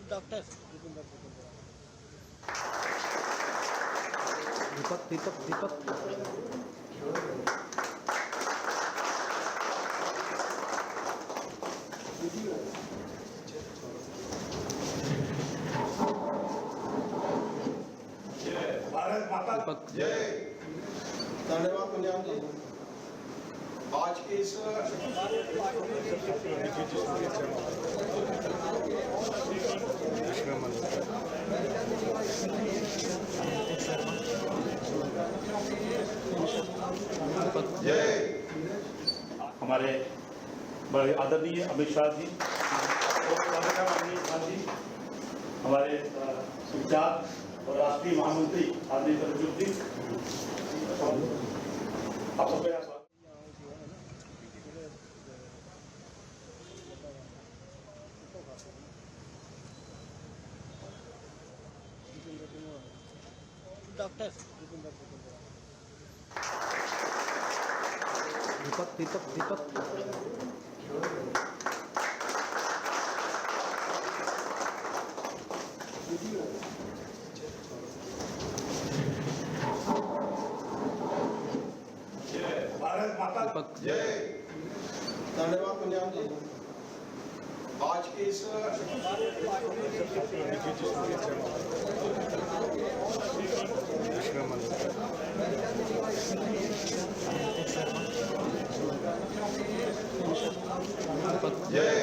Doctor दीपक दीपक दीपक भारत माता दीपक जय। धन्यवाद पंजाब जी। आज के इस जय। हमारे बड़े आदरणीय अमित शाह जी और माननीय शाह जी, हमारे सुचार और राष्ट्रीय महामंत्री आदरणीय तरजुद्दीन जी, आप सबका यहाँ स्वागत। डॉक्टर दीपक दीपक दीपक भारत माता दीपक जय। धन्यवाद पंजाब जी। आज के इस जय।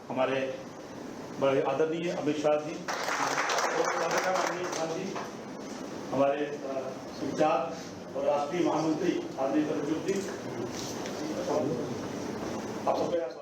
हमारे बड़े आदरणीय अमित शाह जी और माननीय शाह जी, हमारे सुचार और राष्ट्रीय महामंत्री आदरणीय तरजुद्दीन जी, आप सबका यहाँ स्वागत।